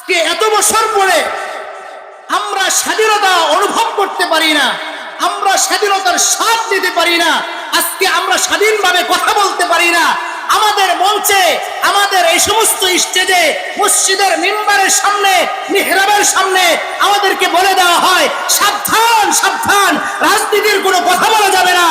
আজকে এত বছর পরে আমরা স্বাধীনতা অনুভব করতে পারি না, আমরা স্বাধীনতার স্বাদ নিতে পারি না, আজকে আমরা স্বাধীনভাবে কথা বলতে পারি না। আমাদের মঞ্চে, আমাদের এই সমস্ত স্টেজে, মসজিদের মিম্বারের সামনে, মিহরাবের সামনে আমাদেরকে বলে দেওয়া হয় সাবধান সাবধান, রাজনীতির কোনো কথা বলা যাবে না,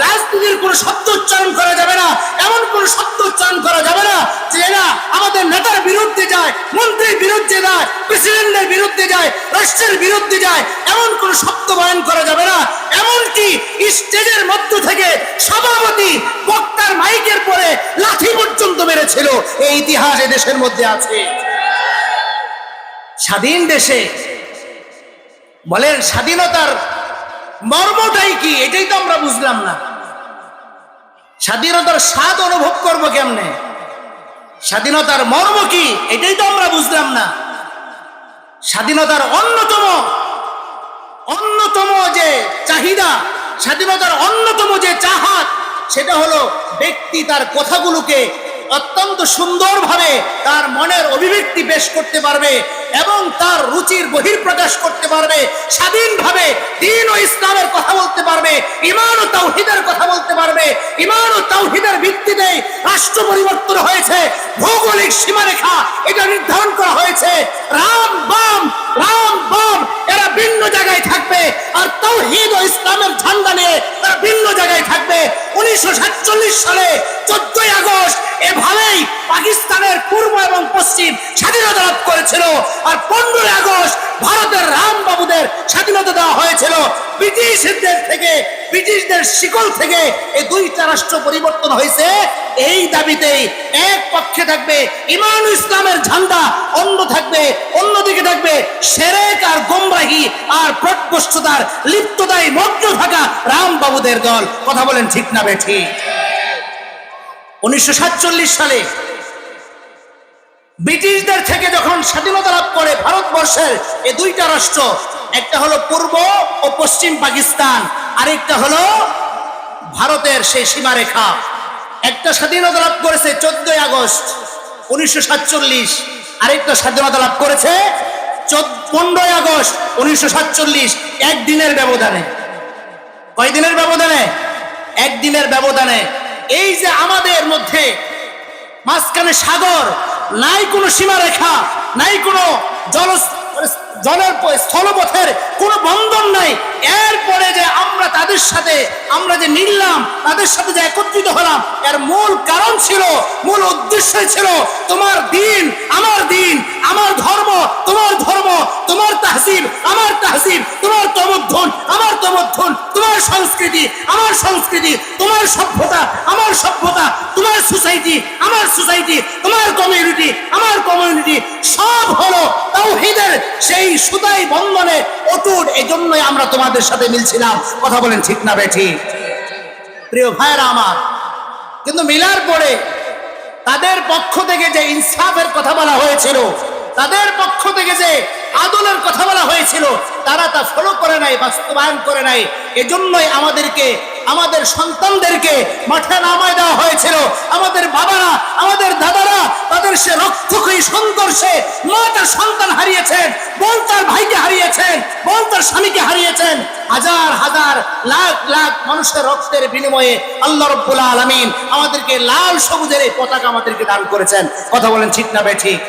রাজনীতির কোনো শব্দ উচ্চারণ করা যাবে না, এমন কোনো শব্দ উচ্চারণ করা যাবে না যেটা আমাদের নেতার বিরুদ্ধে যায়, মন্ত্রীর বিরুদ্ধে যায়, প্রেসিডেন্টের বিরুদ্ধে যায়, রাষ্ট্রের বিরুদ্ধে যায়, এমন কোনো শব্দ বয়ান করা যাবে না। এমনকি স্টেজের মধ্য থেকে সভাপতি বক্তার মাইকের পরে লাঠি পর্যন্ত মেরেছিল, এই ইতিহাস এই দেশের মধ্যে আছে। স্বাধীন দেশে বলেন স্বাধীনতার মর্মটাই কি, এটাই তো আমরা বুঝলাম না। স্বাধীনতার স্বাদ অনুভব করবো কেমনে, স্বাধীনতার মর্ম কি, এটাই তো আমরা বুঝলাম না। স্বাধীনতার অন্যতম যে চাহিদা, স্বাধীনতার অন্যতম যে চাহাত, সেটা হলো ব্যক্তি তার কথাগুলোকে অত্যন্ত সুন্দরভাবে তার মনের অভিব্যক্তি পেশ করতে পারবে এবং তার রুচির বহিঃপ্রকাশ করতে পারবে, স্বাধীনভাবে দ্বীন ও ইসলামের কথা বলতে পারবে, ঈমান ও তাওহীদের কথা বলতে পারবে। ঈমান ও তাওহীদের ভিত্তিতে রাষ্ট্র পরিবর্তন হয়েছে, ভৌগোলিক সীমারেখা এটা নির্ধারণ করা হয়েছে। রাম বাম এরা ভিন্ন জায়গায় থাকবে, আর তাওহীদ ও ইসলামের ঝান্ডা নিয়ে তারা ভিন্ন জায়গায় থাকবে। 1947 সালে 14ই আগস্ট এভাবেই পাকিস্তানের পূর্ব এবং পশ্চিম স্বাধীনতা লাভ করেছিল, আর 15ই আগস্ট ভারতের রাম বাবুদের স্বাধীনতা দেওয়া হয়েছিল। ব্রিটিশদের শিকল থেকে এই দুইটা রাষ্ট্র পরিবর্তন হয়েছে এই দাবিতেই। এক পক্ষে থাকবে ঈমান ও ইসলামের ঝান্ডা, অন্যদিকে থাকবে শিরক আর গোমরাহি আর প্রত্যক্ষতার লিপ্ততায় মগ্ন থাকা রাম বাবুদের দল। কথা বলেন ঠিক না বেঠিক? 1947 সালে ব্রিটিশদের থেকে যখন স্বাধীনতা লাভ করে ভারতবর্ষের এই দুইটা রাষ্ট্র, একটা হলো পূর্ব ও পশ্চিম পাকিস্তান, আরেকটা হলো ভারতের সেই সীমারেখা। একটা স্বাধীনতা লাভ করেছে 14ই আগস্ট 1947, আরেকটা স্বাধীনতা লাভ করেছে 15ই আগস্ট 1947। একদিনের ব্যবধানে। কয়দিনের ব্যবধানে? একদিনের ব্যবধানে। এই যে আমাদের মধ্যে মাঝখানে সাগর, নাই কোনো সীমারেখা, নাই কোনো জলের স্থলপথের কোনো বন্ধন নাই, এরপরে যে আমরা তাদের সাথে আমরা যে মিললাম, তাদের সাথে যে একত্রিত হলাম, এর মূল কারণ ছিল, মূল উদ্দেশ্য ছিল তোমার দিন আমার দিন, আমার ধর্ম তোমার ধর্ম, তোমার তাহসিব আমার তাহসিব, তোমার তমুদ্ধন আমার তমুদ্ধন, তোমার সংস্কৃতি আমার সংস্কৃতি, তোমার সভ্যতা আমার সভ্যতা, তোমার সোসাইটি আমার সোসাইটি, তোমার কমিউনিটি আমার কমিউনিটি, সব হলো তাওহীদের সেই সুতাই বন্ধনে অটুট। এই জন্যই আমরা তোমাদের সাথে মিলছিলাম। কথা বলেন ঠিক না বেঠিক? প্রিয় ভাইরা আমার, কিন্তু মিলার পরে তাদের পক্ষ থেকে যে ইনসাফের কথা বলা হয়েছিল, তাদের পক্ষ থেকে যে আদলের কথা বলা হয়েছিল, তারা তা ফলো করে নাই, বাস্তবায়ন করে নাই। এজন্যই আমাদেরকে, আমাদের সন্তানদেরকে মাঠে নামায় দেওয়া হয়েছিল। আমাদের বাবারা, আমাদের দাদারা তাদের সে রক্তক্ষয়ী সংঘর্ষে মা তার সন্তান হারিয়েছেন, বোন তার ভাইকে হারিয়েছেন, বোন তার স্বামীকে হারিয়েছেন। হাজার হাজার লাখ লাখ মানুষের রক্তের বিনিময়ে আল্লাহ রাব্বুল আলামিন আমাদেরকে লাল সবুজের এই পতাকা আমাদেরকে দান করেছেন। কথা বলেন ঠিক না বেঠিক?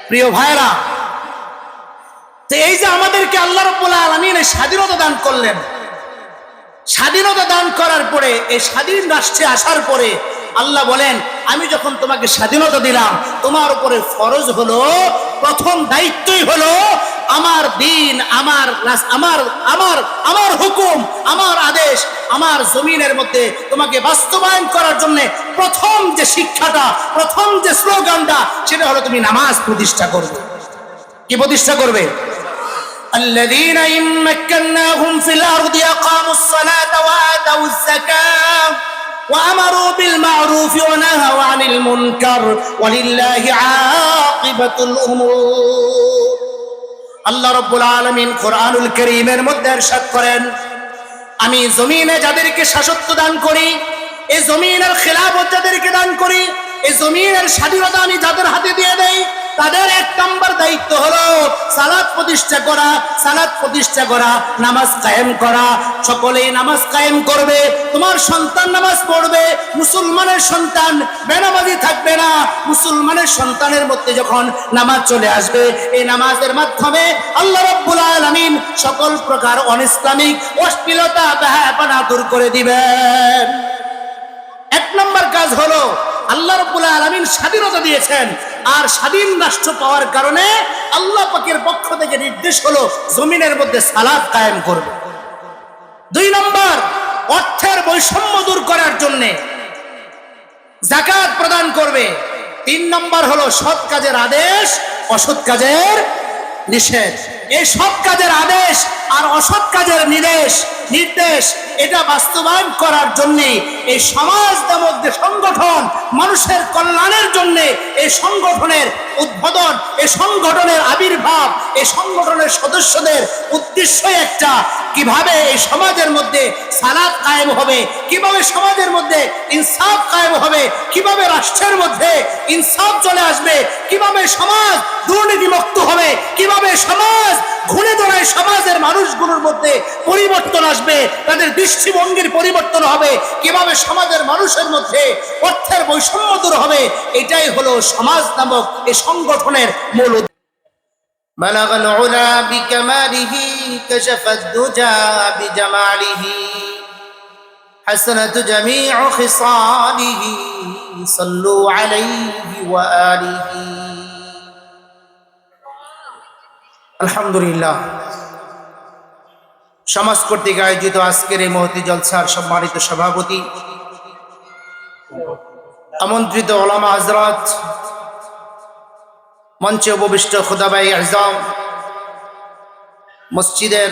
প্রিয় ভাইরা, তো এই যে আমাদেরকে আল্লাহ রাব্বুল আলামিন এই স্বাধীনতা দান করলেন, স্বাধীনতা দান করার পরে, এই স্বাধীন রাষ্ট্রে আসার পরে আল্লাহ বলেন, আমি যখন তোমাকে স্বাধীনতা দিলাম, তোমার উপরে ফরজ হলো, প্রথম দায়িত্বই হলো আমার দিন, আমার হুকুম, আমার আদেশ আমার জমিনের মধ্যে তোমাকে বাস্তবায়ন করার জন্য প্রথম যে শিক্ষাটা, প্রথম যে স্লোগানটা, সেটা হলো তুমি নামাজ প্রতিষ্ঠা করবে। কি প্রতিষ্ঠা করবে? الذين إن مكناهم في الأرض أقاموا الصلاة وآتوا الزكاة وأمروا بالمعروف ونهوا عن المنكر ولله عاقبة الأمور। আল্লাহ রাব্বুল আলামিন কোরআনুল কারীমের মধ্যে ইরশাদ করেন, আমি জমিনে যাদেরকে শাসত্ব দান করি, এই জমিনের খিলাফত যাদেরকে দান করি, এই জমিনের স্বাধীনতা আমি যাদের হাতে দিয়ে দেই, তাদের এক নম্বর দায়িত্ব দায়িত্ব হলো সালাত প্রতিষ্ঠা করা, সালাত প্রতিষ্ঠা করা, নামাজ কায়েম করা। সকলেই নামাজ কায়েম করবে, তোমার সন্তান নামাজ পড়বে। মুসলমানের সন্তান বেনামাজি থাকবে না। মুসলমানের সন্তানের মধ্যে যখন নামাজ চলে আসবে, এই নামাজের মাধ্যমে আল্লাহ রাব্বুল আলামিন সকল প্রকার অনিসলামিক অশ্লীলতা বেহায়াপনা দূর করে দিবেন। এক নম্বর কাজ হলো আল্লাহ রাব্বুল আলামিন স্বাধীনতা দিয়েছেন, আর স্বাধীন রাষ্ট্র পাওয়ার কারণে আল্লাহ পাকের পক্ষ থেকে নির্দেশ হলো জমিনের মধ্যে সালাত কায়েম করবে। দুই নম্বর, অর্থের বৈষম্য দূর করার জন্য যাকাত প্রদান করবে। তিন নম্বর হলো সৎ কাজের আদেশ, অসৎ কাজের নিষেধ। এই সৎ কাজের আদেশ আর অসৎ কাজের নির্দেশ এটা বাস্তবায়ন করার জন্য এই সমাজের মধ্যে সংগঠন, মানুষের কল্যাণের জন্য এই সংগঠনের উদ্বোধন, এই সংগঠনের আবির্ভাব, এই সংগঠনের সদস্যদের উদ্দেশ্য একটা, কিভাবে এই সমাজের মধ্যে সালাত কায়েম হবে, কিভাবে সমাজের মধ্যে ইনসাফ কায়েম হবে, কিভাবে রাষ্ট্রের মধ্যে ইনসাফ চলে আসবে, কিভাবে সমাজ দুর্নীতিমুক্ত হবে, কিভাবে সমাজ ঘুরে দাঁড়ায়, সমাজের মানুষগুলোর মধ্যে পরিবর্তন আসবে, তাদের দৃষ্টিভঙ্গির পরিবর্তন হবে, কিভাবে সমাজের মানুষের মধ্যে অর্থের বৈষম্য দূর হবে। এটাই হলো সমাজ নামক এই সংগঠনের মূল উদ্দেশ্য। بلغ العلا بكماله كشف الدجى بجماله حسنت جميع خصاله صلوا عليه وآله আলহামদুলিল্লাহ। সমাজ কর্তৃক আয়োজিত আজকের এই মহতী জলসার সম্মানিত সভাপতি, আমন্ত্রিত ওলামা হযরত, মঞ্চে উপবিষ্ট খুদাবাই আযম, মসজিদের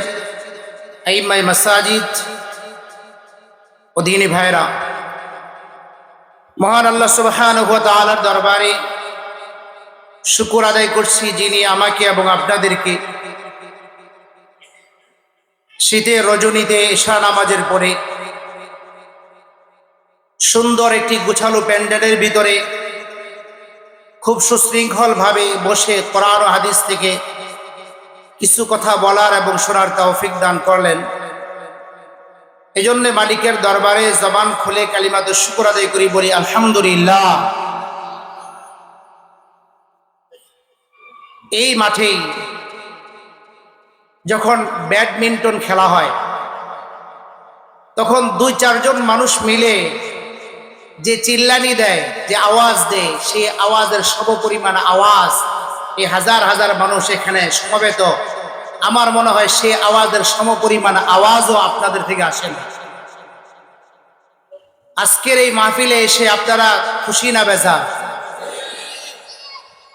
আইম্মায়ে মাসাজিদ ও দ্বীনী ভাইরা, মহান আল্লাহ সুবহানাহু ওয়া তাআলার দরবারে শুকর আদায় করছি, যিনি আমাকে এবং আপনাদেরকে শীতের রজনীতে ইশা নামাজের পরে সুন্দর একটি গোছালো প্যান্ডেলের ভিতরে খুব সুশৃঙ্খল ভাবে বসে কোরআন ও হাদিস থেকে কিছু কথা বলার এবং শোনার তৌফিক দান করলেন। এজন্য মালিকের দরবারে জবান খুলে কালিমাত শুকর আদায় করি, বলি আলহামদুলিল্লাহ। এই মাঠেই যখন ব্যাডমিন্টন খেলা হয়, তখন দুই চারজন মানুষ মিলে যে চিল্লানি দেয়, যে আওয়াজ দেয়, সেই আওয়াজের সমপরিমাণ আওয়াজ এই হাজার হাজার মানুষ এখানে সমবেত, আমার মনে হয় সেই আওয়াজের সমপরিমাণ আওয়াজও আপনাদের থেকে আসে না। আজকের এই মাহফিলে এসে আপনারা খুশি না বেজার?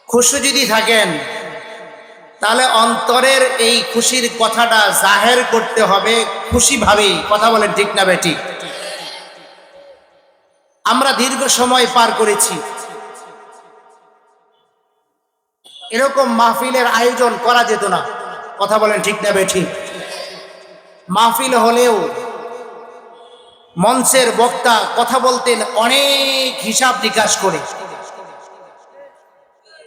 খুশি যদি থাকেন তাহলে অন্তরের এই খুশির কথাটা জাহের করতে হবে খুশি ভাবেই। কথা বলেন ঠিক না বেঠিক? আমরা দীর্ঘ সময় পার করেছি, এরকম মাহফিলের আয়োজন করা যেত না। কথা বলেন ঠিক না বেঠিক? মাহফিল হলেও মঞ্চের বক্তা কথা বলতেন অনেক হিসাব নিকাশ করে,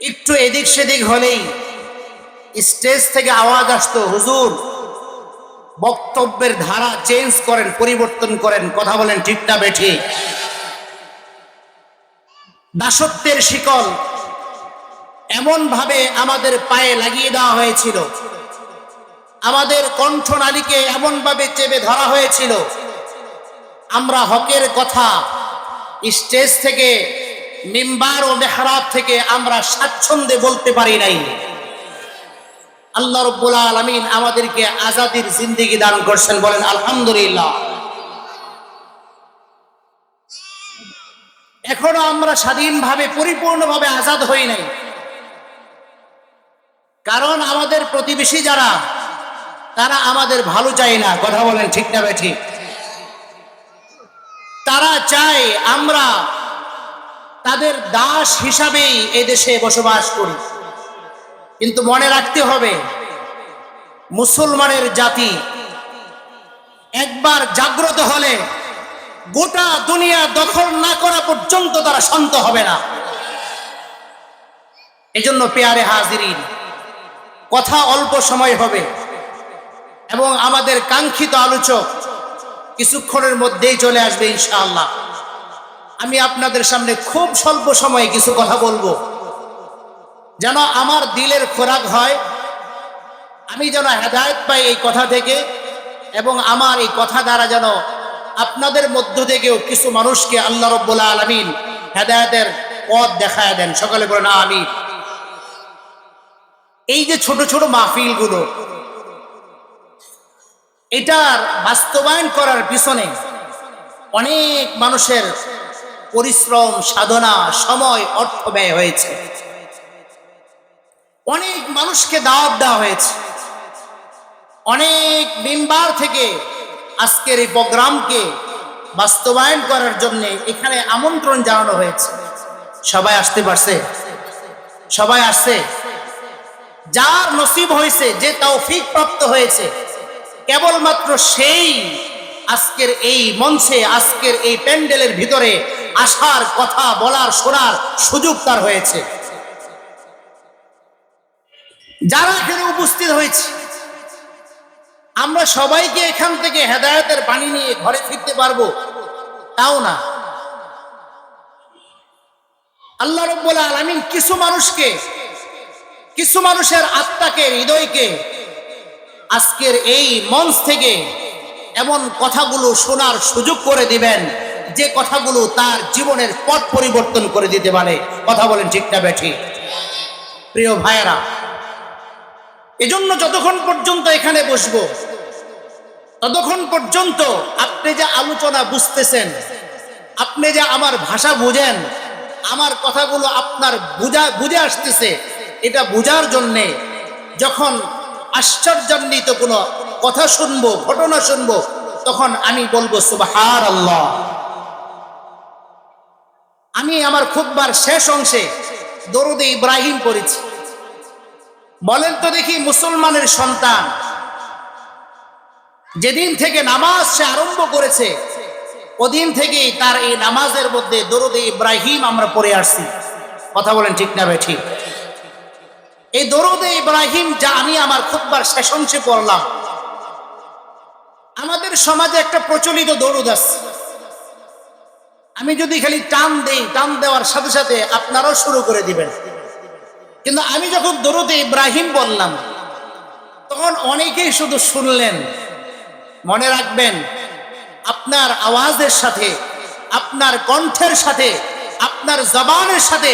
একটু এদিক সেদিক হলেই স্টেজ থেকে আওয়াজ আসতো, হুজুর বক্তব্যের ধারা চেঞ্জ করেন, পরিবর্তন করেন। কথা বলেন ঠিক না বেঠিক? দাসত্বের শিকল এমন ভাবে আমাদের পায়ে লাগিয়ে দেওয়া হয়েছিল, আমাদের কণ্ঠনালীকে এমন ভাবে চেপে ধরা হয়েছিল, আমরা হকের কথা স্টেজ থেকে, মিম্বার ও মেহরাব থেকে আমরা স্বাচ্ছন্দ্যে বলতে পারি নাই। আল্লাহ রাব্বুল আলামিন আমাদেরকে আজাদির জিন্দেগি দান করছেন, বলেন আলহামদুলিল্লাহ। এখনো আমরা স্বাধীনভাবে পরিপূর্ণভাবে আজাদ হই নাই, কারণ আমাদের প্রতিবেশী যারা, তারা আমাদের ভালো চায় না। কথা বলেন ঠিক না বেঠিক? তারা চায় আমরা তাদের দাস হিসাবেই এদেশে বসবাস করি। কিন্তু মনে রাখতে হবে, মুসলমানের জাতি একবার জাগ্রত হলে গোটা দুনিয়া দখল না করা পর্যন্ত তারা শান্ত হবে না। এজন্য পেয়ারে হাজিরিন, কথা অল্প সময় হবে এবং আমাদের কাঙ্ক্ষিত আলোচক কিছুক্ষণের মধ্যেই চলে আসবে ইনশাআল্লাহ। আমি আপনাদের সামনে খুব স্বল্প সময়ে কিছু কথা বলবো, যেন আমার দিলের খোরাক হয়, আমি যেন হেদায়েত পাই এই কথা থেকে, এবং আমার এই কথা দ্বারা যেন আপনাদের মধ্য থেকেও কিছু মানুষকে আল্লাহ রাব্বুল আলামিন হেদায়েতের পথ দেখায় দেন। সকলে বলেন আমিন। এই যে ছোট ছোট মাহফিলগুলো, এটার বাস্তবায়ন করার পিছনে অনেক মানুষের পরিশ্রম, সাধনা, সময়, অর্থ ব্যয় হয়েছে। অনেক মানুষকে দাওয়াত দেওয়া হয়েছে, অনেক মেম্বার থেকে আজকের এই প্রোগ্রামকে বাস্তবায়ন করার জন্য এখানে আমন্ত্রণ জানানো হয়েছে। সবাই আসতে পারছে? সবাই আসছে? যার নসিব হয়েছে, যে তৌফিক প্রাপ্ত হয়েছে, কেবলমাত্র সেই আজকের এই মঞ্চে, আজকের এই প্যান্ডেলের ভিতরে আসার, কথা বলার, শোনার সুযোগ তার হয়েছে। যারা এখানে উপস্থিত হয়েছে, আমরা সবাইকে এখান থেকে হেদায়েতের বাণী নিয়ে ঘরে ফিরতে পারবো তাও না। আল্লাহ রাব্বুল আলামিন কিছু মানুষকে, কিছু মানুষের আত্মাকে, হৃদয়কে আজকের এই মঞ্চ থেকে এমন কথাগুলো শোনার সুযোগ করে দিবেন, যে কথাগুলো তার জীবনের পথ পরিবর্তন করে দিতে পারে। কথা বলেন ঠিক না বেঠিক? প্রিয় ভাইয়েরা, এজন্য যতক্ষণ পর্যন্ত এখানে বসবো, ততক্ষণ পর্যন্ত আপনি যে আলোচনা বুঝতেছেন, আপনি যে আমার ভাষা বুঝেন, আমার কথাগুলো আপনার বুঝে আসতেছে, এটা বুঝার জন্যে যখন আশ্চর্যান্বিত কোনো কথা শুনবো, ঘটনা শুনবো, তখন আমি বলবো সুবহানাল্লাহ। আমি আমার খুতবার শেষ অংশে দরুদে ইব্রাহিম পড়েছি। বলেন তো দেখি, মুসলমানের সন্তান যেদিন থেকে নামাজ সে আরম্ভ করেছে, ওদিন থেকেই তার এই নামাজের মধ্যে দরুদে ইব্রাহিম আমরা পড়ে আসছি। কথা বলেন ঠিক না ভাই? ঠিক। এই দরুদে ইব্রাহিম যা আমি আমার খুতবার শেষ অংশে পড়লাম, আমাদের সমাজে একটা প্রচলিত দরুদ আছে। আমি যদি খালি টান দেই, টান দেওয়ার সাথে সাথে আপনারাও শুরু করে দিবেন। কিন্তু আমি যখন দরুদে ইব্রাহিম বললাম, তখন অনেকেই শুধু শুনলেন। মনে রাখবেন, আপনার আওয়াজের সাথে, আপনার কণ্ঠের সাথে, আপনার জবানের সাথে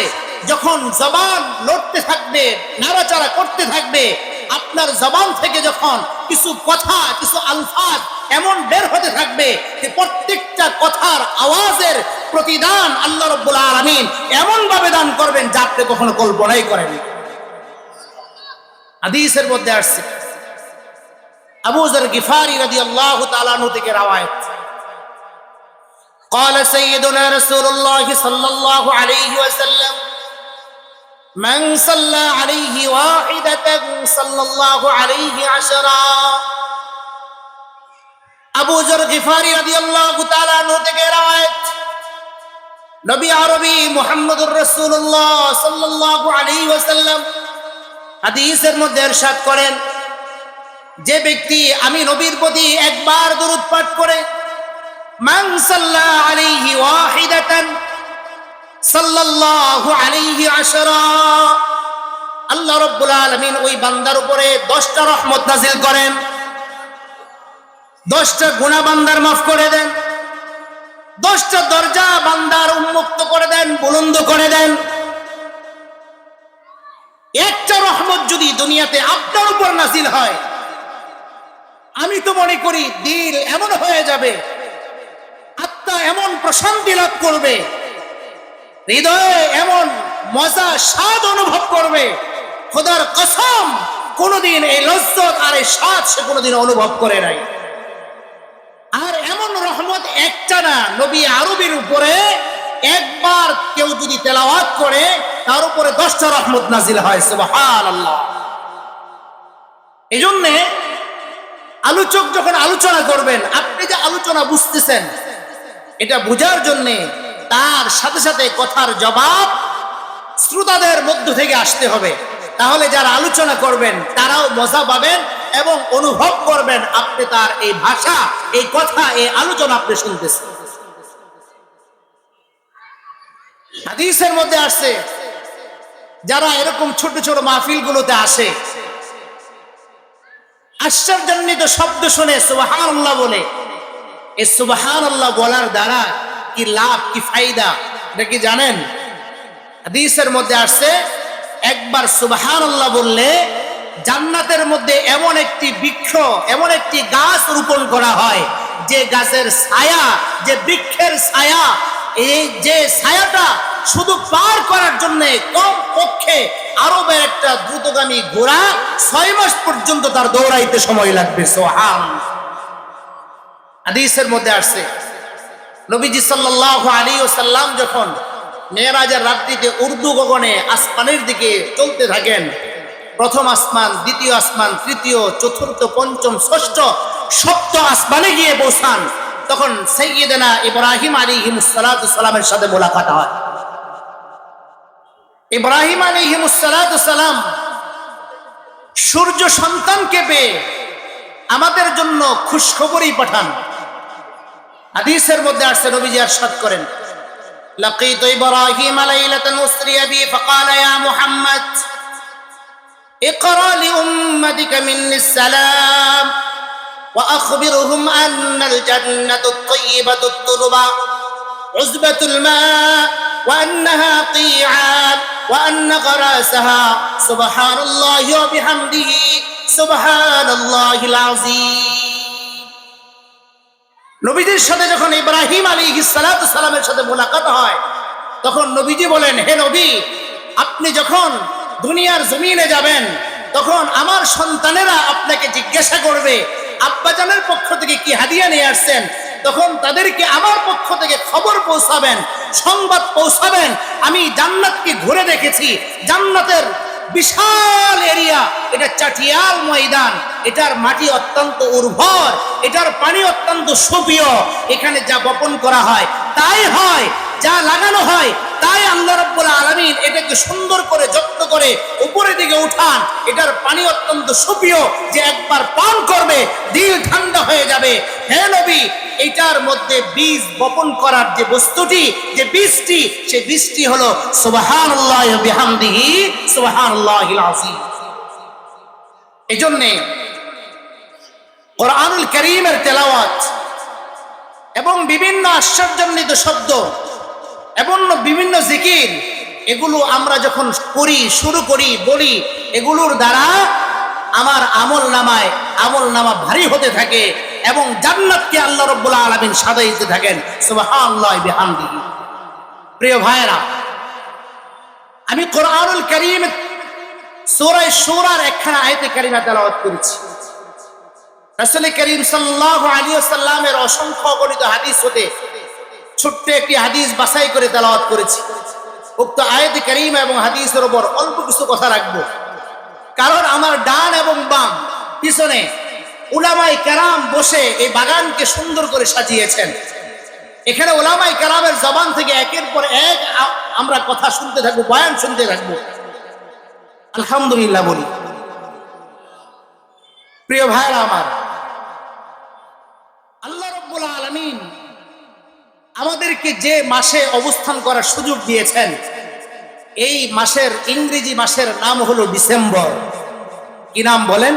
যখন জবান লড়তে থাকবে, নাড়াচাড়া করতে থাকবে, আপনার জবান থেকে যখন কিছু কথা, কিছু আলফাজ এমন বের হতে থাকবে যে প্রত্যেকটা কথার আওয়াজের প্রতিদান আল্লাহ রাব্বুল আলামিন এমন ভাবে দান করবেন যা আপনি কখনো কল্পনাই করেননি। হাদিসের মধ্যে আসছে, আবু যর গিফারি রাদিয়াল্লাহু তাআলা আনহু থেকে রওয়ায়াত, قال سيدنا رسول الله صلى الله عليه وسلم من صلى عليه واحدة صلى الله عليه عشرا। আবু যর গিফারি রাদিয়াল্লাহু তাআলা আনহু থেকে রওয়ায়াত, নবী আরবি মুহাম্মদুর রাসূলুল্লাহ সাল্লাল্লাহু আলাইহি ওয়াসাল্লাম হাদিসের মধ্যে ইরশাদ করেন, যে ব্যক্তি আমি নবীর প্রতি একবার দরুদ পাঠ করে, মান সাল্লা আলাইহি ওয়াহিদাতান সাল্লাল্লাহু আলাইহি আশরা, আল্লাহ রাব্বুল আলামিন ওই বান্দার উপরে 10টা রহমত নাযিল করেন, 10টা গুনাহ বান্দার মাফ করে দেন, 10টা দরজা বান্দার উন্মুক্ত করে দেন, বুলন্দ করে দেন। একটা রহমত যদি দুনিয়াতে আপনার উপর নাযিল হয়, আমি তো মনে করি দিল এমন হয়ে যাবে, আত্মা এমন প্রশান্তি লাভ করবে, হৃদয়ে এমন মজা, স্বাদ অনুভব করবে, খোদার কসম কোনদিন এই লজ্জত আর এই স্বাদ সে কোনদিন অনুভব করে নাই। আর এমন রহমত একটা না, নবী আরবির উপরে একবার কেউ যদি তেলাওয়াত করে, তার উপরে 10টা রহমত নাজিল হয়। সুবহানাল্লাহ। এজন্য আলোচক যখন আলোচনা করবেন, আপনি যে আলোচনা বুঝতেছেন, এটা বোঝার জন্য তার সাথে সাথে কথার জবাব শ্রোতাদের মধ্য থেকে আসতে হবে। তাহলে যারা আলোচনা করবেন তারাও মজা পাবেন এবং অনুভব করবেন আপনি তার এই ভাষা, এই কথা, এই আলোচনা আপনি শুনতেছেন। হাদিসের মধ্যে আসছে যারা এরকম ছোট ছোট মাহফিলগুলোতে আসে, আশ্চর্যজনিত শব্দ শুনে সুবহানাল্লাহ বলে, এই সুবহানাল্লাহ বলার দ্বারা কি লাভ, কি ফায়দা, এটা কি জানেন? হাদিসের মধ্যে আসছে একবার সুবহানাল্লাহ বললে জান্নাতের মধ্যে এমন একটি বৃক্ষ, এমন একটি গাছ রোপণ করা হয় যে গাছের ছায়া, যে বৃক্ষের ছায়া, এই যে ছায়াটা শুধু পার করার জন্য কম পক্ষে আরবের একটা দ্রুতগামী ঘোড়া 6 মাস পর্যন্ত তার দৌড়াইতে সময় লাগবে। সুবহানাল্লাহ। হাদিসের মধ্যে আসছে নবীজি সাল্লাল্লাহু আলাইহি ওয়াসাল্লাম যখন মেরাজের রাত্রিতে উর্দু গগনে আসমানের দিকে চলতে থাকেন, প্রথম আসমান, দ্বিতীয় আসমান, তৃতীয়, চতুর্থ, পঞ্চম, ষষ্ঠ, সপ্তম আসমানে গিয়ে পৌঁছান, তখন সাইয়্যিদানা ইব্রাহিম আলাইহিস সালাতু সালামের সাথে মোলাকাত হয়। ইব্রাহিম আলাইহিস সালাতু সালাম সূর্য সন্তানকে পেয়ে আমাদের জন্য খুশখবরই পাঠান। হাদিসের মধ্যে আসছে নবীজি ইরশাদ করেন, লাকিতু ইব্রাহিম লাইলাতান উসরিয়া বি ফাকালা ইয়া মুহাম্মদ اقرأ لأمتك مني السلام وأخبرهم أن الجنة الطيبة التربة عزبة الماء وأنها قيعان وأن غراسها سبحان الله وبحمده سبحان الله العظيم। নবীজির সাথে যখন ইব্রাহিম আলাইহিস সালাতু সালামের সাথে মোলাকাত হয়, তখন নবীজি বলেন, হে নবী, আপনি যখন দুনিয়ার জমিনে যাবেন তখন আমার সন্তানেরা আপনাকে জিজ্ঞাসা করবে আব্বাজানের পক্ষ থেকে কি হাদিয়া নিয়ে আসছেন, তখন তাদেরকে আমার পক্ষ থেকে খবর পৌঁছাবেন, সংবাদ পৌঁছাবেন, আমি জান্নাতকে ঘুরে দেখেছি, জান্নাতের বিশাল এরিয়া, এটা চাটিয়াল ময়দান, এটার মাটি অত্যন্ত উর্বর, এটার পানি অত্যন্ত সুপেয়, এখানে যা বপন করা হয় তাই হয়, যা লাগানো হয় তাই আল্লাহ রাব্বুল আলামিন এটাকে সুন্দর করে যত্ন করে উপরের দিকে উঠান, এটার পানি অত্যন্ত সুপেয়, যে একবার পান করবে দিল ঠান্ডা হয়ে যাবে। হে নবী, এটার মধ্যে বীজ বপন করার যে বস্তুটি, যে বীজটি, সেই বীজটি হলো সুবহানাল্লাহি ওয়া বিহামদিহি সুবহানাল্লাহিল আযীম। এজন্য কোরআনুল কারীমের তেলাওয়াত এবং বিভিন্ন আশ্চর্যজনিত শব্দ এবং বিভিন্ন জিকির, এগুলো আমরা যখন করি, শুরু করি, বলি, এগুলোর দ্বারা আমার আমল নামা ভারী হতে থাকে এবং জান্নাতকে আল্লাহ রাব্বুল আলামিন সাজাইতে থাকেন। সুবহানাল্লাহি বিহামদিহি। প্রিয় ভাইরা, আমি কোরআনুল কারীম সূরা সূরার একখানা আয়াতে কারিমা তেলাওয়াত করেছি। রাসূল করিম সাল্লাল্লাহু আলাইহি ওয়াসাল্লামের অসংখ্য অগণিত হাদিস হতে ছোট্ট একটি হাদিস বাছাই করে তেলাওয়াত করেছি। উক্ত আয়াতে কারিমা এবং হাদিসের উপর অল্প কিছু কথা রাখবো, কারণ আমার ডান এবং বাম পিছনে উলামায়ে কেরাম বসে এই বাগানকে সুন্দর করে সাজিয়েছেন। এখানে উলামায়ে কেরামের জবান থেকে একের পর এক আমরা কথা শুনতে থাকবো, বয়ান শুনতে থাকবো। আলহামদুলিল্লাহ বলি। প্রিয় ভাইরা আমার, আল্লাহ রাব্বুল আলামিন আমাদেরকে যে মাসে অবস্থান করার সুযোগ দিয়েছেন, এই মাসের ইংরেজি মাসের নাম হলো ডিসেম্বর। কি নাম বলেন?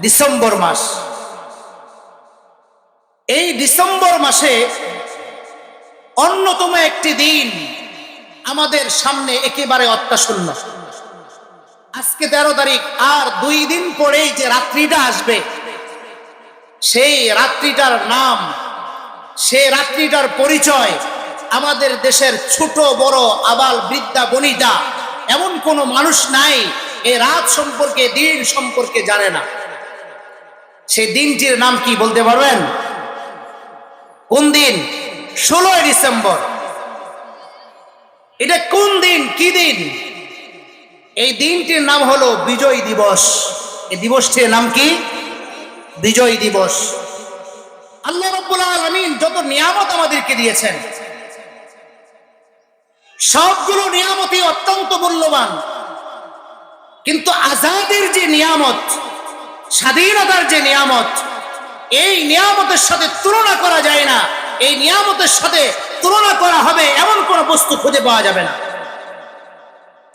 ডিসেম্বর মাস। এই ডিসেম্বর মাসে অন্যতম একটি দিন আমাদের সামনে একেবারে অত্যাশূন্য। আজকে 13 তারিখ, আর 2 দিন পরেই যে রাত্রিটা আসবে, সেই রাত্রিটার নাম, সেই রাত্রিটার পরিচয় আমাদের দেশের ছোট বড় আবাল বৃদ্ধা বনিতা এমন কোনো মানুষ নাই এই রাত সম্পর্কে, দিন সম্পর্কে জানে না। সেই দিনটির নাম কি বলতে পারবেন? কোন দিন? 16 ডিসেম্বর। এটা কোন দিন, কি দিন? এই দিনটির নাম হলো বিজয় দিবস। এই দিবসটির নাম কি? বিজয় দিবস। আল্লাহ রাব্বুল আলামিন যত নিয়ামত আমাদেরকে দিয়েছেন, সবগুলো নিয়ামতই অত্যন্ত মূল্যবান। কিন্তু আজাদের যে নিয়ামত, স্বাধীনতার যে নিয়ামত, এই নিয়ামতের সাথে তুলনা করা যায় না। এই নিয়ামতের সাথে তুলনা করা হবে এমন কোন বস্তু খুঁজে পাওয়া যাবে না।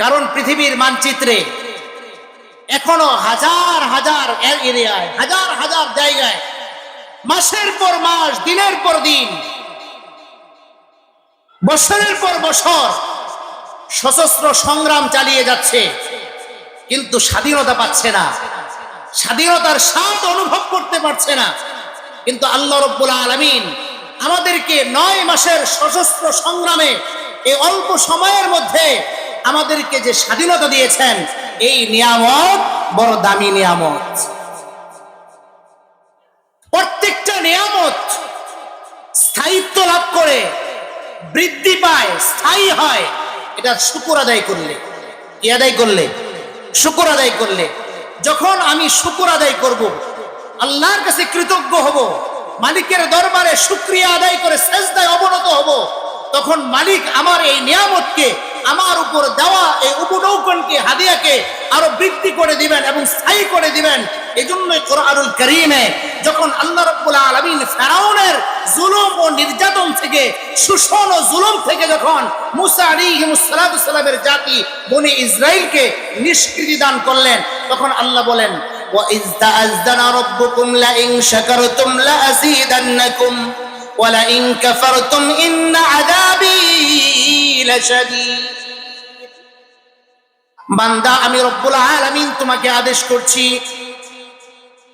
কারণ পৃথিবীর মানচিত্রে এখনো হাজার হাজার এরিয়ায়, হাজার হাজার জায়গায় মাসের পর মাস, দিনের পর দিন, বছরের পর বছর সশস্ত্র সংগ্রাম চালিয়ে যাচ্ছে, কিন্তু স্বাধীনতা পাচ্ছে না, স্বাধীনতার স্বাদ অনুভব করতে পারছে না। কিন্তু আল্লাহ রাব্বুল আলামিন আমাদেরকে 9 মাসের সশস্ত্র সংগ্রামে এই অল্প সময়ের মধ্যে আমাদেরকে যে স্বাধীনতা দিয়েছেন, এই নিয়ামত বড় দামি নিয়ামত। প্রত্যেকটা নিয়ামত স্থায়িত্ব লাভ করে, বৃদ্ধি পায়, স্থায়ী হয়, এটা শুকর আদায় করলে। কি আদায় করলে? শুকর আদায় করলে। যখন আমি শুকর আদায় করব, আল্লাহর কাছে কৃতজ্ঞ হব, মালিকের দরবারে শুকরিয়া আদায় করে সেজদায় অবনত হব, তখন মালিক আমার এই নিয়ামতকে, আমার উপর দেওয়া এই উপঢৌকনকে, হাদিয়াকে আরো বৃদ্ধি করে দিবেন এবং স্থায়ী করে দিবেন। এজন্যই কোরআনুল কারীমে যখন আল্লাহ রাব্বুল আলামিন ফেরাউনের জুলুম ও নির্যাতন থেকে, শোষণ ও জুলুম থেকে যখন মুসা আলাইহিস সালামের জাতি বনি ইসরাইলকে নিষ্কৃতি দান করলেন, তখন আল্লাহ বলেন, وَإِذْ تَأَذَّنَ رَبُّكُمْ لَئِنْ شَكَرْتُمْ لَأَزِيدَنَّكُمْ وَلَئِنْ كَفَرْتُمْ إِنَّ عَذَابِي لَشَدِيدٌ। বান্দা, আমি রব্বুল আলামিন তোমাকে আদেশ করছি,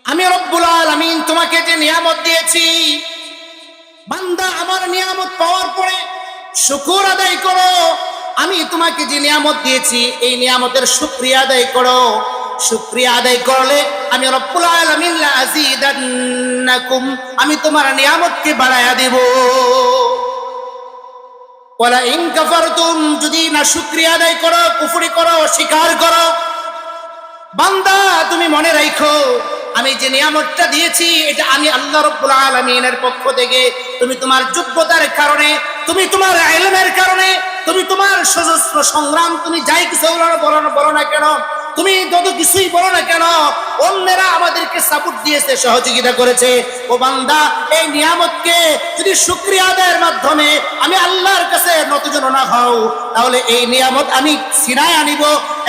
আমি রব্বুল আলামিন তোমাকে যে নিয়ামত দিয়েছি, বান্দা আমার নিয়ামত পাওয়ার পরে শুকর আদায় করো। আমি তোমাকে যে নিয়ামত দিয়েছি, এই নিয়ামতের শুকরিয়া আদায় করো। শুকরিয়া আদায় করলে আমি রব্বুল আলামিন লা আযীদান্নাকুম, আমি তোমার নিয়ামতকে বাড়ায়া দেব। ওয়ালা ইন কাফারতুম, যদি না শুকরিয়া আদায় করো, কুফরি করো, অস্বীকার করো, বান্দা তুমি মনে রাখো, আমি যে নিয়ামতটা দিয়েছি এটা আমি আল্লাহ রাব্বুল আলামিনের পক্ষ থেকে। তুমি তোমার যোগ্যতার কারণে, তুমি তোমার ইলমের কারণে, তুমি তোমার সশস্ত্র সংগ্রাম, তুমি যাই কিছু বলো না কেন, তুমি যত কিছুই বলো না কেন, অন্যরা আমাদেরকে সাপোর্ট দিয়েছে, সহযোগিতা করেছে। ও বান্দা, এই নিয়ামতকে যদি শুকরিয়া আদায়ের মাধ্যমে আমি আল্লাহর কাছে নতজন না হও, তাহলে এই নিয়ামত আমি সিনায় আনিব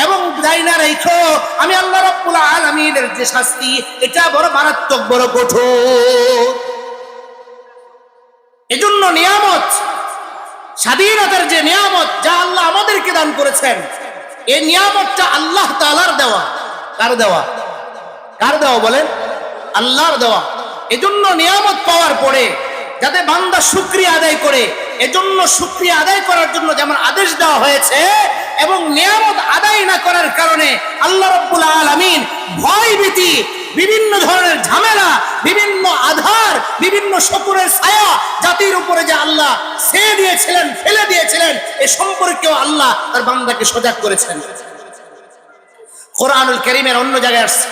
এবং যাই না রেখো, আমি আল্লাহ রাব্বুল আলামিনের যে শাস্তি, এটা বড় মারাত্মক, বড় কঠোর। এজন্য নিয়ামত, স্বাধীনতার যে নিয়ামত যা আল্লাহ আমাদেরকে দান করেছেন, এই নিয়ামতটা আল্লাহ তাআলার দেওয়া। কার দেওয়া? কার দেওয়া বলেন? আল্লাহর দেওয়া। এজন্য নিয়ামত পাওয়ার পরে যাতে বান্দা শুকরিয়া আদায় করে, এজন্য শুকরিয়া আদায় করার জন্য যেমন আদেশ দেওয়া হয়েছে, এবং নিয়ামত আদায় না করার কারণে আল্লাহ রাব্বুল আলামিন ভয় ভীতি, বিভিন্ন ধরনের ঝামেলা, বিভিন্ন আধার, বিভিন্ন শকুরের ছায়া জাতির উপরে যে আল্লাহ ছেয়ে দিয়েছিলেন, ফেলে দিয়েছিলেন, এ সম্পর্কেও আল্লাহ তার বান্দাকে সজাগ করেছেন। কোরআনুল কারীমের অন্য জায়গায় আসছে,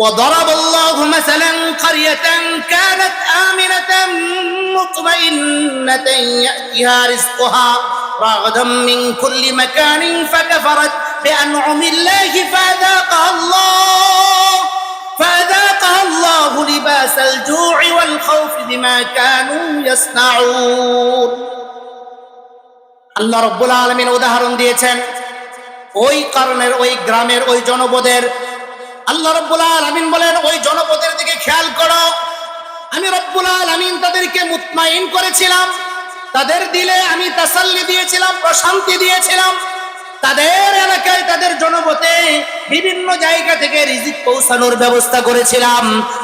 وضرب الله مثلا قرية كانت آمنة مطمئنة يأتيها رزقها رغدا من كل مكان فكفرت بأنعم الله فأذاقها الله لباس الجوع والخوف بما كانوا يصنعون। আল্লাহ রাব্বুল আলামিন উদাহরণ দিয়েছেন ওই কারণের, ওই গ্রামের, ওই জনপদের। আল্লাহ রাব্বুল আলামিন বলেন, ওই জনপদের দিকে খেয়াল করো, আমি রব্বুল আলামিন তাদেরকে মুতমাইন করেছিলাম, তাদের দিলে আমি তাসাল্লি দিয়েছিলাম, প্রশান্তি দিয়েছিলাম। তাদের এলাকায়, তাদের জনপদে বিভিন্ন জায়গা থেকে রিজিক পৌঁছানোর ব্যবস্থা করেছিলাম,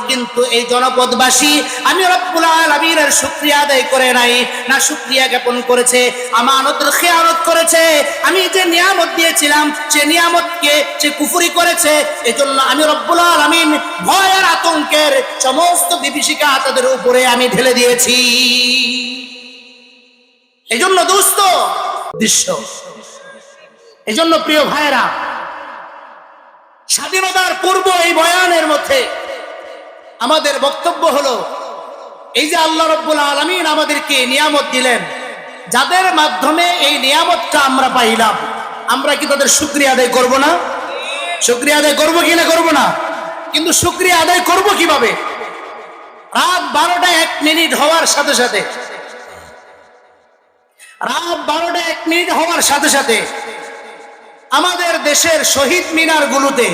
কিন্তু এই জনপদবাসী আমি রব্বুল আলামিনের শুকরিয়া আদায় করে নাই, না শুকরিয়া জ্ঞাপন করেছে, আমানতের খেয়ানত করেছে। আমি যে নিয়ামত দিয়েছিলাম সে নিয়ামতকে সে কুফরি করেছে। এজন্য আমি রব্বুল আলামিন ভয় আর আতঙ্কের সমস্ত বিভীষিকা তাদের উপরে আমি ঢেলে দিয়েছি। এজন্য দোস্ত দৃশ্য, এজন্য প্রিয় ভাইরা, স্বাধীনতার পূর্ব এই বয়ানের মধ্যে আমাদের বক্তব্য হলো, এই যে আল্লাহ রাব্বুল আলামিন আমাদেরকে নিয়ামত দিলেন, যাদের মাধ্যমে এই নিয়ামতটা আমরা পাইলাম, আমরা কি তাদের শুকরিয়া আদায় করব না? শুকরিয়া আদায় করবো কি না করবো না? কিন্তু শুকরিয়া আদায় করবো কিভাবে? রাত 12টা 1 মিনিট হওয়ার সাথে সাথে, রাত 12টা 1 মিনিট হওয়ার সাথে সাথে আমাদের দেশের শহীদ মিনার গুলোতে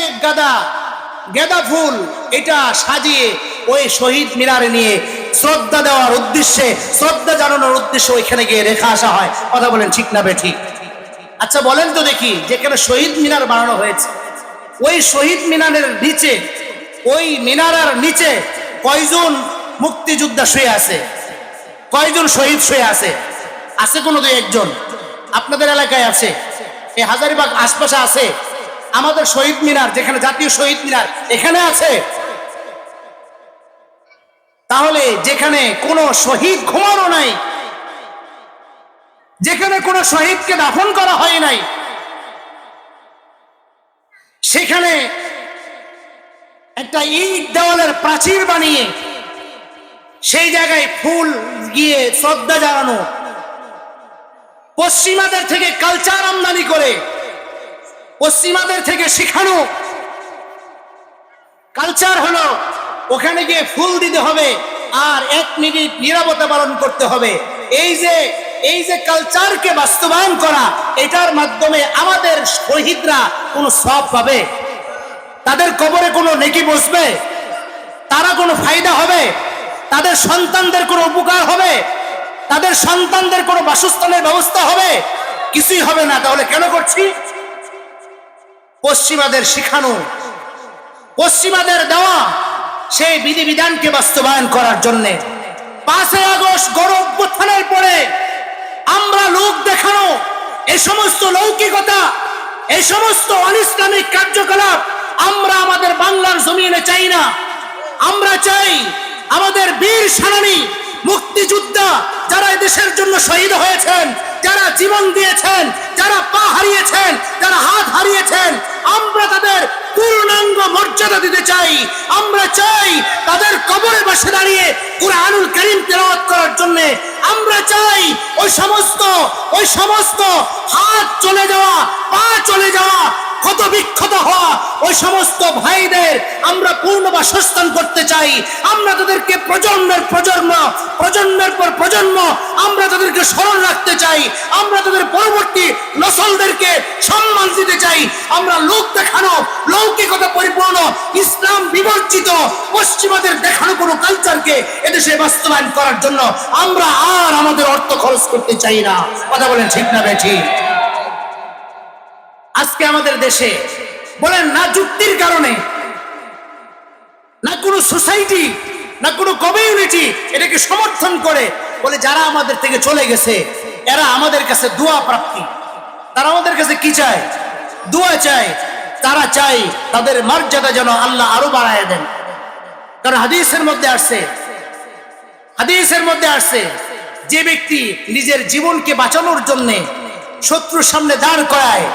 এক গাদা গেঁদা ফুল এটা সাজিয়ে ওই শহীদ মিনারে নিয়ে শ্রদ্ধা দেওয়ার উদ্দেশ্যে, শ্রদ্ধা জানানোর উদ্দেশ্যে ওইখানে গিয়ে রেখে আসা হয়। কথা বলেন ঠিক না বেঠিক? আচ্ছা বলেন তো দেখি, যেখানে শহীদ মিনার বানানো হয়েছে ওই শহীদ মিনারের নিচে, ওই মিনারের নিচে কয়জন মুক্তিযোদ্ধা শুয়ে আছে? কয়জন শহীদ শুয়ে আছে? আছে কোনো 2-1 জন? আপনাদের এলাকায় আছে? এই হাজারীবাগ আশপাশে আছে? আমাদের শহীদ মিনার যেখানে জাতীয় শহীদ মিনার এখানে আছে? তাহলে যেখানে কোনো শহীদ ঘুমানো নাই, যেখানে কোনো শহীদকে দাফন করা হয় নাই, সেখানে একটা ইট দেওয়ালের প্রাচীর বানিয়ে সেই জায়গায় ফুল গিয়ে শ্রদ্ধা জানানো, পশ্চিমাদের থেকে কালচার আমদানি করে, পশ্চিমাদের থেকে শিখানো কালচার হলো ওখানে গিয়ে ফুল দিতে হবে আর 1 মিনিট নীরবতা পালন করতে হবে। এই যে কালচারকে বাস্তবায়ন করা, এটার মাধ্যমে আমাদের শহীদরা কোনো সওয়াব পাবে? তাদের কবরে কোনো নেকি বসবে? তারা কোনো ফায়দা হবে? তাদের সন্তানদের কোনো উপকার হবে? তাদের সন্তানদের কোনো বাসস্থানের ব্যবস্থা হবে? কিছুই হবে না। তাহলে কেন করছি? পশ্চিমাদের শিখানো, পশ্চিমাদের দেওয়া সেই বিধিবিধানকে বাস্তবায়ন করার জন্যে 5ই আগস্ট গণ অভ্যুত্থানের পরে আমরা লোক দেখানো এই সমস্ত লৌকিকতা, এই সমস্ত অনিসলামিক কার্যকলাপ আমরা আমাদের বাংলার জমিনে চাই না। আমরা চাই আমাদের বীর সেনানী মুক্তিযোদ্ধা যারা দেশের জন্য শহীদ হয়েছেন, যারা জীবন দিয়েছেন, যারা পা হারিয়েছেন, যারা হাত হারিয়েছেন, আমরা তাদের পূর্ণাঙ্গ মর্যাদা দিতে চাই। আমরা চাই তাদের কবরে বসে দাঁড়িয়ে কুরআনুল কারীম তেলাওয়াত করার জন্য। আমরা চাই ওই সমস্ত হাত চলে যাওয়া, পা চলে যাওয়া, ক্ষত বিক্ষত হওয়া ওই সমস্ত ভাইদের আমরা পূর্ণ বাসস্থান করতে চাই। আমরা তাদেরকে প্রজন্মের পর প্রজন্ম আমরা তাদেরকে স্মরণ রাখতে চাই। আমরা তাদের পরবর্তী নসলদেরকে সম্মান দিতে চাই। আমরা লোক দেখানো, লৌকিকতা পরিপূর্ণ, ইসলাম বিবর্জিত পশ্চিমাদের দেখানো কোনো কালচারকে এদেশে বাস্তবায়ন করার জন্য আমরা আর আমাদের অর্থ খরচ করতে চাই না। কথা বলেন ঠিক না বেঠিক? আজকে আমাদের দেশে বলেন না যুক্তির কারণে, না কোনো সোসাইটি, না কোনো কমিউনিটি এটাকে সমর্থন করে, বলে যারা আমাদের থেকে চলে গেছে এরা আমাদের কাছে দোয়া প্রাপ্তি। তারা আমাদের কাছে কি চায়? দোয়া চায়। তারা চায় তাদের মর্যাদা যেন আল্লাহ আরো বাড়ায় দেন। কারণ হাদিসের মধ্যে আসছে যে ব্যক্তি নিজের জীবনকে বাঁচানোর জন্য শত্রুর সামনে দাঁড় করায়,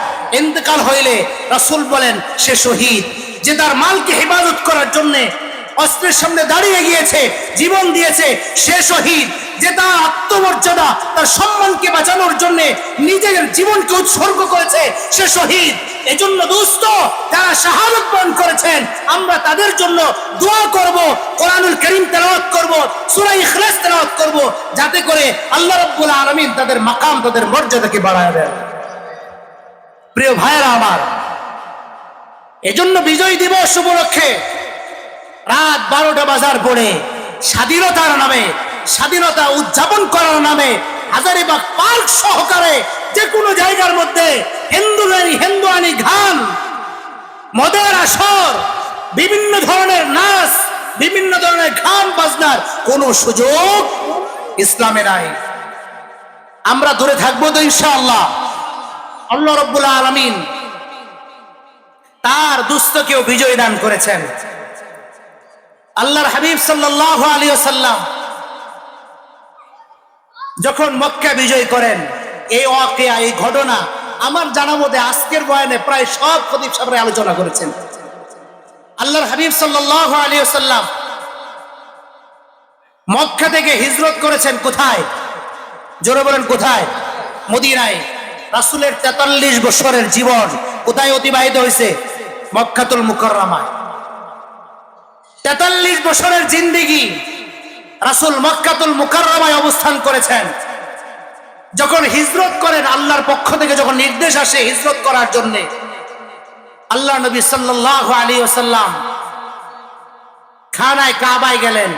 ইন্তেকাল হইলে রাসূল বলেন সে শহীদ। যে তার মালকে হেফাজত করার জন্য অস্ত্রের সামনে দাঁড়িয়ে গিয়েছে, জীবন দিয়েছে, সে শহীদ। যে তার আত্মমর্যাদা, তার সম্মানকে বাঁচানোর জন্য নিজের জীবনকে উৎসর্গ করেছে, সে শহীদ। এজন্য দোস্ত, যারা শাহাদাত বরণ করেছেন আমরা তাদের জন্য দোয়া করব, কোরআনুল কারীম তেলাওয়াত করব, সূরা ইখলাস তেলাওয়াত করব, যাতে করে আল্লাহ রাব্বুল আলামিন তাদের মাকাম, তাদের মর্যাদাকে বাড়ায় দেন। প্রিয় ভাইরা আমার, এজন্য বিজয় দিবস উপলক্ষে রাত 12টা বাজার পরে স্বাধীনতার নামে, স্বাধীনতা উদযাপন করার নামে হাজারীবাগ পার্ক সহকারে যে কোনো জায়গার মধ্যে হিন্দুয়ানি গান, মদের আসর, বিভিন্ন ধরনের নাচ, বিভিন্ন ধরনের গান বাজনার কোনো সুযোগ ইসলামে নাই। আমরা দূরে থাকবো তো ইনশাআল্লাহ। আল্লাহ রাব্বুল আলামিন তার দুস্থকেও বিজয় দান করেছেন। আল্লাহর হাবিব সাল্লাল্লাহু আলাইহি ওয়াসাল্লাম যখন মক্কা বিজয় করেন, এই ওয়াকিয়া, এই ঘটনা আমার জানা মতে আজকের বয়ানে প্রায় সব খতিব সাহেবরা আলোচনা করেছেন। আল্লাহর হাবিব সাল্লাল্লাহু আলাইহি ওয়াসাল্লাম মক্কা থেকে হিজরত করেছেন কোথায়? জোরে বলেন কোথায়? মদিনায়। রাসূলের 43 বছরের জীবন কোথায় অতিবাহিত হয়েছে? মক্কাতুল মুকাররমায়। 43 বছরের জিন্দেগি রাসূল মক্কাতুল মুকাররমায় অবস্থান করেছেন। যখন হিজরত করেন, আল্লাহর পক্ষ থেকে যখন নির্দেশ আসে হিজরত করার জন্য, আল্লাহ নবী সাল্লাল্লাহু আলাইহি ওয়াসাল্লাম খানায় কাবায় গেলেন।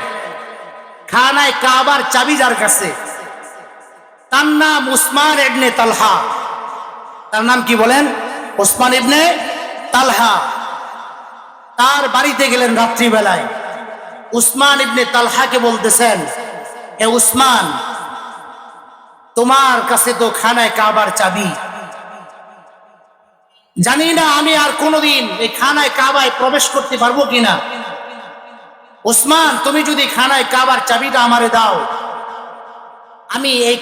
খানায় কাবার চাবি যার কাছে, তার নাম উসমান ইবনে তালহা। তার নাম কি বলেন? উসমান ইবনে তালহা। তার বাড়িতে গেলেন রাত্রিবেলায়। উসমান ইবনে তালহাকে বলতেছেন, হে উসমান, তোমার কাছে তো খানায় কাবার চাবি, জানি না আমি আর কোনোদিন এই খানায় কাবায় প্রবেশ করতে পারবো কিনা। উসমান, তুমি যদি খানায় কাবার চাবিটা আমারে দাও, আমি এই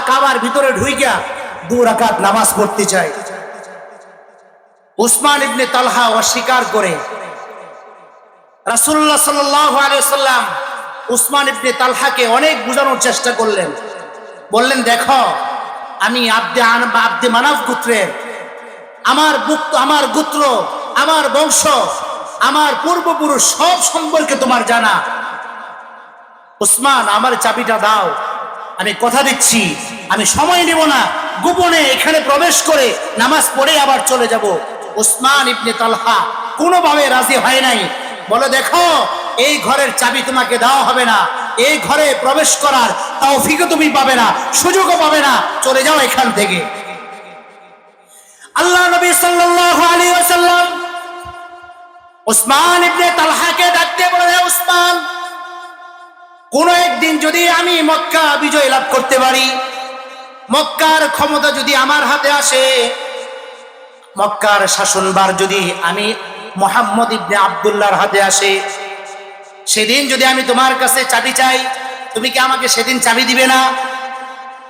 কাবার ভিতরে ঢুইকা 2 রাকাত নামাজ পড়তে চাই। উসমান ইবনে তালহা অস্বীকার করে। রাসূলুল্লাহ সাল্লাল্লাহু আলাইহি ওয়াসাল্লাম উসমান ইবনে তালহাকে অনেক বোঝানোর চেষ্টা করলেন। বললেন, দেখো, আমি আব্দে মানাফ গোত্রের, আমার গোত্র, আমার বংশ, আমার পূর্বপুরুষ সব সম্পর্কে তোমার জানা। উসমান, আমার চাবিটা দাও, আমি কথা দিচ্ছি আমি সময় নেব না, গোপনে এখানে প্রবেশ করে নামাজ পড়ে আবার চলে যাব। উসমান ইবনে তালহা কোনোভাবে রাজি হয় নাই। বলে, দেখো, এই ঘরের চাবি তোমাকে দেওয়া হবে না, এই ঘরে প্রবেশ করার তৌফিকও তুমি পাবে না, সুযোগও পাবে না, চলে যাও এখান থেকে। আল্লাহ নবী সাল্লাল্লাহু আলাইহি ওয়াসাল্লাম উসমান ইবনে তালহাকে ডাকতে বলে, হে উসমান, কোন একদিন যদি আমি মক্কা বিজয় লাভ করতে পারি, মক্কার ক্ষমতা যদি আমার হাতে আসে, মক্কার শাসনভার যদি আমি মুহাম্মদ ইবনে আব্দুল্লাহর হাতে আসে, সেদিন যদি আমি তোমার কাছে চাবি চাই, তুমি কি আমাকে সেদিন চাবি দিবে না?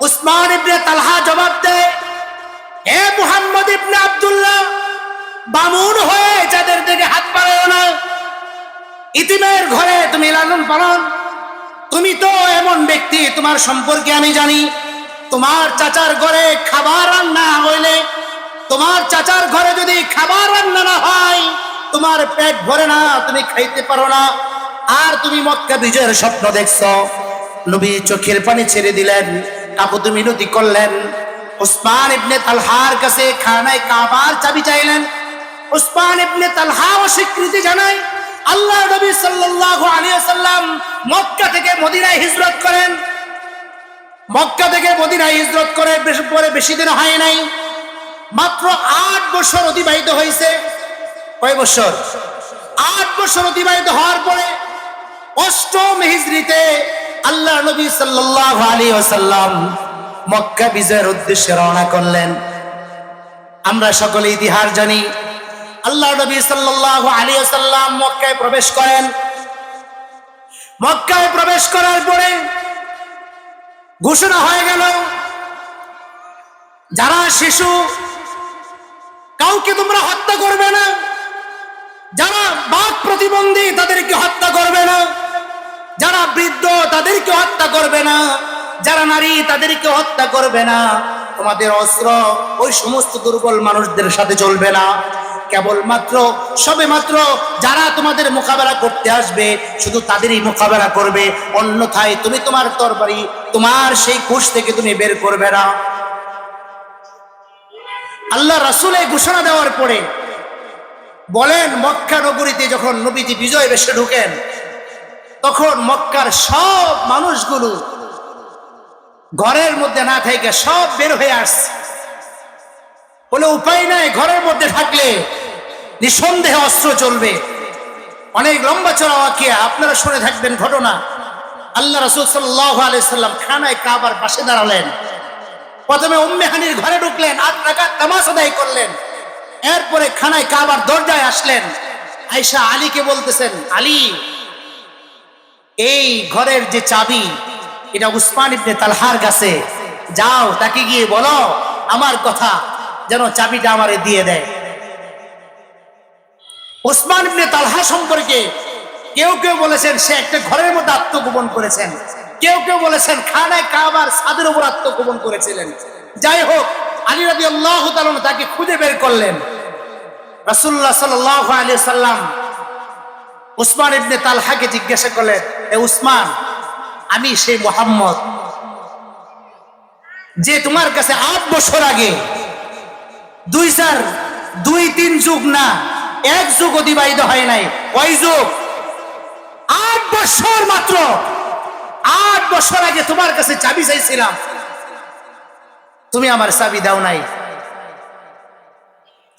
উসমান ইবনে তালহা জবাব দেয়, হে মুহাম্মদ ইবনে আব্দুল্লাহ, বামুন হয়ে যাদের দিকে হাত বাড়াও না, ইতিমের ঘরে তুমি লালন পালন, তুমি তো এমন ব্যক্তি, তোমার সম্পর্কে আমি জানি, তোমার চাচার ঘরে খাবার রান্না হইলে, তোমার চাচার ঘরে যদি খাবার রান্না না হয়, তোমার পেট ভরে না, তুমি খাইতে পারো না, আর তুমি মক্কা বিজয়ের স্বপ্ন দেখছো। নবী চোখের পানি ছেড়ে দিলেন, কাকুতি মিনতি করলেন, উসমান ইবনে তালহার কাছে খানায় কাবার চাবি চাইলেন। উসমান ইবনে তালহা অস্বীকৃতি জানায়। আল্লাহ নবী সাল্লাল্লাহু আলাইহি ওয়াসাল্লাম মক্কা থেকে মদিনায় হিজরত করেন। মক্কা থেকে মদিনায় হিজরত করে বেশি দিন হয় নাই, মাত্র 8 বছর অতিবাহিত হয়েছে। কয় বছর? 8 বছর অতিবাহিত হওয়ার পরে 8ম হিজরিতে আল্লাহ নবী সাল্লাল্লাহু আলাইহি ওয়াসাল্লাম মক্কা বিজয়ের উদ্দেশ্যে রওনা করলেন। আমরা সকলে ইতিহাস জানি। আল্লাহ নবী সাল্লাল্লাহু আলাইহি ওয়াসাল্লাম মক্কায় প্রবেশ করেন। মক্কায় প্রবেশ করার পরে ঘোষণা হয়ে গেল, যারা শিশু কাউকে তোমরা হত্যা করবে না, যারা বাক প্রতিবন্ধী তাদেরকে হত্যা করবে না, যারা বৃদ্ধ তাদেরকে হত্যা করবে না, যারা নারী তাদেরকে হত্যা করবে না, তোমাদের অস্ত্র ওই সমস্ত দুর্বল মানুষদের সাথে চলবে না। কেবলমাত্র সবেমাত্র যারা তোমাদের মোকাবেলা করতে আসবে শুধু তাদেরই মোকাবেলা করবে, অন্যথায় তুমি তোমার তরবারি তোমার সেই কোষ থেকে তুমি বের করবে না। আল্লাহ রাসূল এই ঘোষণা দেওয়ার পরে বলেন, মক্কা নগরীতে যখন নবীজি বিজয় বেশে ঢুকেন, তখন মক্কার সব মানুষগুলো ঘরের মধ্যে না থেকে সব বের হয়ে আসছে। বলে, উপায় নাই, ঘরের মধ্যে থাকলে নিঃসন্দেহে অস্ত্র চলবে। অনেক লম্বা চড়া ওয়াকিয়া, আপনারা শুনে থাকবেন ঘটনা। আল্লাহ রাসূল সাল্লাল্লাহু আলাইহি ওয়াসাল্লাম খানায় কাবার পাশে দাঁড়ালেন। প্রথমে উম্মে হানির ঘরে ঢুকলেন, 8 রাকাত নামাজ আদায় করলেন। এরপরে খানায় কাবার দরজায় আসলেন। আয়েশা আলীকে বলতেছেন, আলী, এই ঘরের যে চাবি এটা উসমান ইবনে তালহার কাছে, যাও তাকে গিয়ে বলো আমার কথা যেন চাবিটা আমারে দিয়ে দেয়। উসমান ইবনে তালহা সম্পর্কে কেউ কেউ বলেছেন সে একটা ঘরের মধ্যে আত্মগোপন করেছেন, কেউ কেউ বলেছেন খানায় কাবার ছাদের উপর আত্মগোপন করেছিলেন। যাই হোক, আলী রাদিয়াল্লাহু তাআলা তাকে খুঁজে বের করলেন। রাসূলুল্লাহ সাল্লাল্লাহু আলাইহি সাল্লাম উসমান ইবনে তালহাকে জিজ্ঞাসা করলেন, এ উসমান, আমি সেই মুহাম্মদ যে তোমার কাছে 8 বছর আগে 2-3 যুগ না, 1 যুগ অতিবাহিত হয় নাই, কয় যুগ? 8 বছর মাত্র। 8 বছর আগে তোমার কাছে চাবি চাইছিলাম, তুমি আমার চাবি দাও নাই,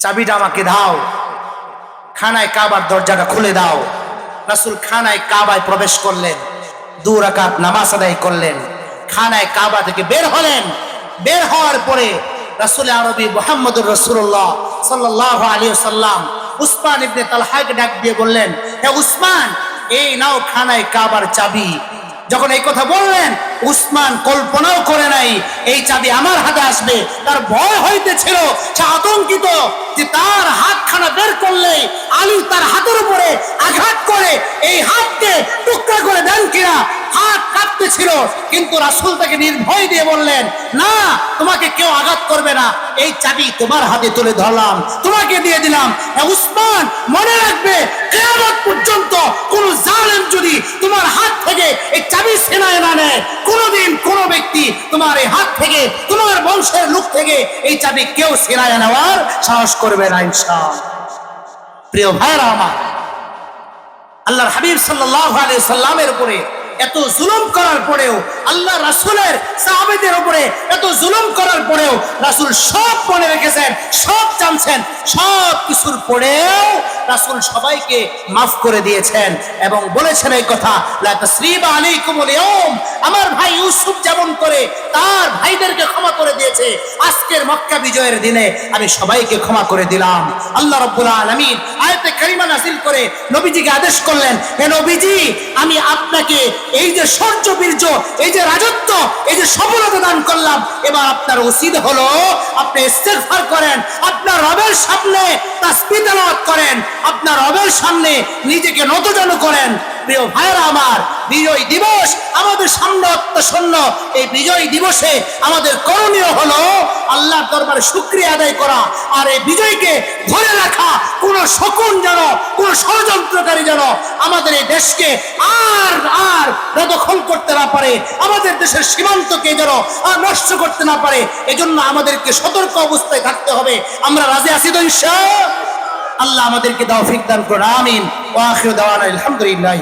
চাবিটা আমাকে দাও, খানায় কাবার দরজাটা খুলে দাও। রাসূল খানায় কাবায় প্রবেশ করলেন, 2 রাকাত নামাজ আদায় করলেন, খানায় কাবা থেকে বের হলেন। বের হওয়ার পরে রাসূল আরবি মুহাম্মদুর রাসূলুল্লাহ সাল্লাল্লাহু আলাইহি ওয়াসাল্লাম উসমান ইবনে তালহাকে ডাক দিয়ে বললেন, হে উসমান, এই নাও খানায় কাবার চাবি। যখন এই কথা বললেন, উসমান কল্পনাও করে নাই এই চাবি আমার হাতে আসবে। তার ভয় হইতেছিল, সে আতঙ্কিত যে তার হাতখানা বের করলে আলী তার হাতের উপরে আঘাত করে এই হাতকে টুকরা করে দেন কিনা। হাত কাঁপতেছিল, কিন্তু রাসূল তাকে নির্ভয় দিয়ে বললেন, না, তোমাকে কেউ আঘাত করবে না, এই চাবি তোমার হাতে তুলে ধরলাম, তোমাকে দিয়ে দিলাম। উসমান, মনে রাখবে, কিয়ামত পর্যন্ত কোন জালেম যদি তোমার হাত থেকে এই চাবি ছিনায় না নেয়, কোনদিন কোন ব্যক্তি তোমার এই হাত থেকে, তোমার বংশের লোক থেকে এই চাবি কেউ ছিনায় নেওয়ার সাহস করবে না ইনশাআল্লাহ। প্রিয় ভাইরা আমার, আল্লাহর হাবিব সাল্লাল্লাহু আলাইহি সাল্লামের উপরে এত জুলুম করার পরেও, আল্লাহ রাসূলের সাহাবীদের উপরে এত জুলুম করার পরেও রাসূল সব মনে রেখেছেন, সব জানছেন, সব কিছুর পরেও রাসূল সবাইকে মাফ করে দিয়েছেন এবং বলেছেন এই কথা, লা তাসরিবা আলাইকুমুল ইয়াউম, আমার ভাই ইউসুফ যেমন করে তার ভাইদেরকে ক্ষমা করে দিয়েছে, আজকের মক্কা বিজয়ের দিনে আমি সবাইকে ক্ষমা করে দিলাম। আল্লাহ রাব্বুল আলামিন আয়াতে কারিমা নাযিল করে নবীজিকে আদেশ করলেন, হে নবীজি, আমি আপনাকে এই যে শৌর্য বীর্য, এই যে রাজত্ব, এই যে সফলতা দান করলাম, এবার আপনার উচিত হলো আপনি ইস্তেগফার করেন, আপনার রবের সামনে তাসবিহ তেলাওয়াত করেন, আপনার রবের সামনে নিজেকে নতজানু করেন। প্রিয় ভাইরা আমার, বিজয় দিবস আমাদের সামনে অত্যসন্ন। এই বিজয় দিবসে আমাদের করণীয় হলো আল্লাহর দরবারে শুকরিয়া আদায় করা, আর এই বিজয়কে ধরে রাখা। কোন শকুন যেন, কোন ষড়যন্ত্রকারী যেন আমাদের এই দেশকে আর দখল করতে না পারে, আমাদের দেশের সীমান্তকে যেন নষ্ট করতে না পারে। এজন্য আমাদেরকে সতর্ক অবস্থায় থাকতে হবে। আমরা রাজি আছি তো ইনশাআল্লাহ? আল্লাহ আমাদেরকে তৌফিক দান করুন, আমিন। ওয়া আখিরু দাওয়ানা আলহামদুলিল্লাহ।